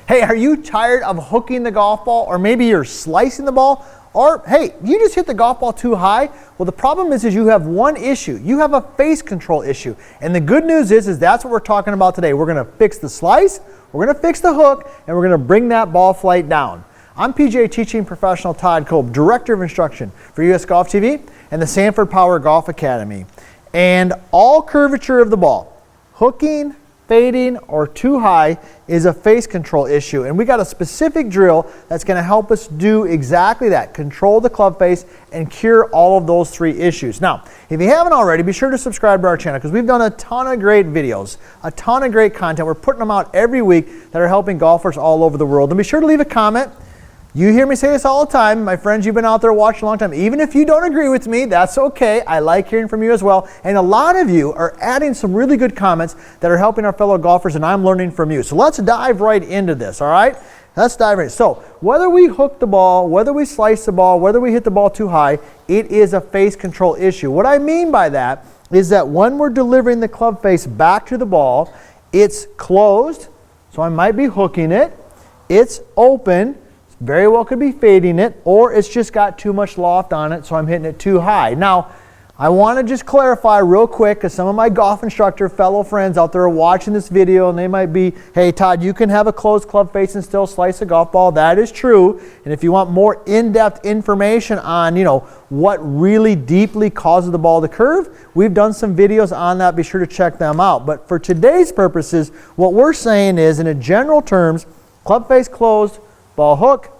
Hey, are you tired of hooking the golf ball, or maybe you're slicing the ball, or hey, you just hit the golf ball too high? Well, the problem is you have one issue. You have a face control issue. And the good news is that's what we're talking about today. We're gonna fix the slice, we're gonna fix the hook, and we're gonna bring that ball flight down. I'm PGA teaching professional Todd Kolb, Director of Instruction for US Golf TV and the Sanford Power Golf Academy. And all curvature of the ball, hooking, fading, or too high, is a face control issue. And we got a specific drill that's going to help us do exactly that, control the club face and cure all of those three issues. Now, if you haven't already, be sure to subscribe to our channel because we've done a ton of great videos, a ton of great content. We're putting them out every week that are helping golfers all over the world. And be sure to leave a comment. You hear me say this all the time. My friends, you've been out there watching a long time. Even if you don't agree with me, that's okay. I like hearing from you as well. And a lot of you are adding some really good comments that are helping our fellow golfers, and I'm learning from you. So let's dive right into this, all right? Let's dive right in. So whether we hook the ball, whether we slice the ball, whether we hit the ball too high, it is a face control issue. What I mean by that is that when we're delivering the club face back to the ball, it's closed, so I might be hooking it. It's open. Very well could be fading it, or it's just got too much loft on it, so I'm hitting it too high. Now, I want to just clarify real quick, because some of my golf instructor fellow friends out there are watching this video, and they might be, hey Todd, you can have a closed club face and still slice a golf ball. That is true. And if you want more in-depth information on, what really deeply causes the ball to curve, we've done some videos on that. Be sure to check them out. But for today's purposes, what we're saying is, in a general terms, club face closed, ball hook,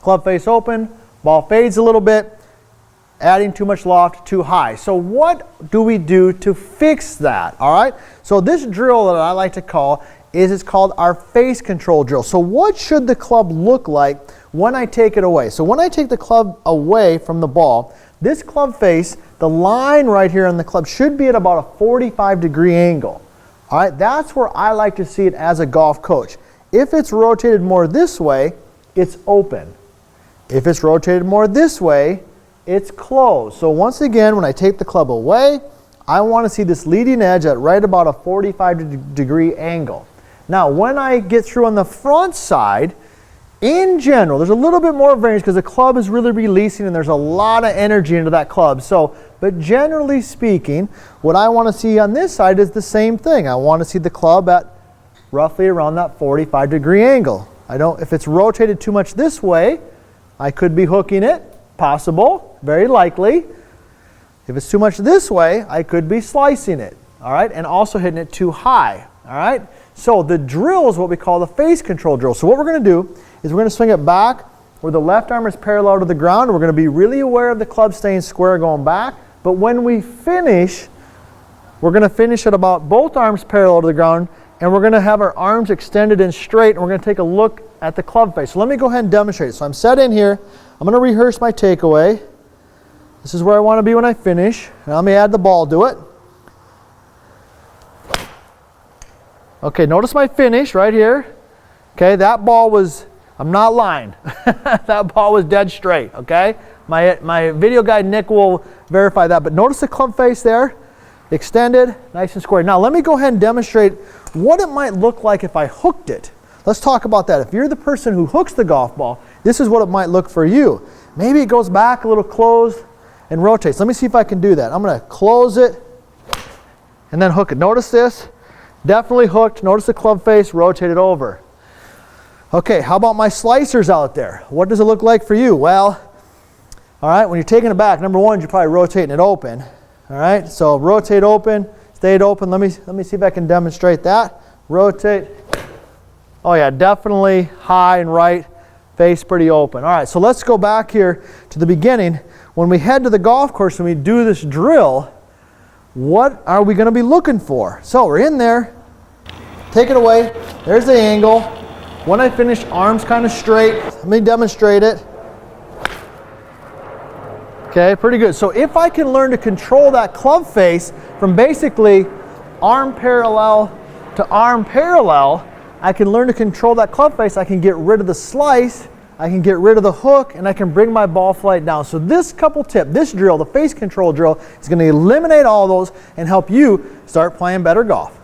club face open, ball fades a little bit, adding too much loft, too high. So what do we do to fix that, all right? So this drill that I like to call it's called our face control drill. So what should the club look like when I take it away? So when I take the club away from the ball, this club face, the line right here on the club should be at about a 45-degree angle, all right? That's where I like to see it as a golf coach. If it's rotated more this way, it's open. If it's rotated more this way, it's closed. So once again, when I take the club away, I want to see this leading edge at right about a 45-degree angle. Now, when I get through on the front side, in general, there's a little bit more variance because the club is really releasing and there's a lot of energy into that club. But generally speaking, what I want to see on this side is the same thing. I want to see the club at roughly around that 45-degree angle. If it's rotated too much this way, I could be hooking it, possible, very likely. If it's too much this way, I could be slicing it, all right, and also hitting it too high, all right? So the drill is what we call the face control drill. So what we're going to do is we're going to swing it back where the left arm is parallel to the ground. We're going to be really aware of the club staying square going back. But when we finish, we're going to finish at about both arms parallel to the ground, and we're going to have our arms extended and straight, and we're going to take a look at the club face. So let me go ahead and demonstrate it. So I'm set in here. I'm going to rehearse my takeaway. This is where I want to be when I finish. Now let me add the ball to it. Okay, notice my finish right here. Okay, that ball was, I'm not lying. That ball was dead straight, okay? My video guy, Nick, will verify that. But notice the club face there. Extended, nice and square. Now let me go ahead and demonstrate what it might look like if I hooked it. Let's talk about that. If you're the person who hooks the golf ball, this is what it might look for you. Maybe it goes back a little closed and rotates. Let me see if I can do that. I'm going to close it and then hook it. Notice this. Definitely hooked. Notice the club face rotated over. Okay, how about my slicers out there? What does it look like for you? Well, all right, when you're taking it back, number one, you're probably rotating it open. All right, so rotate open, stayed open. Let me see if I can demonstrate that. Rotate. Oh yeah, definitely high and right, face pretty open. All right, so let's go back here to the beginning. When we head to the golf course and we do this drill, what are we going to be looking for? So we're in there, take it away, there's the angle. When I finish, arms kind of straight. Let me demonstrate it. Okay, pretty good. So if I can learn to control that club face from basically arm parallel to arm parallel, I can learn to control that club face. I can get rid of the slice, I can get rid of the hook, and I can bring my ball flight down. So this this drill, the face control drill, is going to eliminate all those and help you start playing better golf.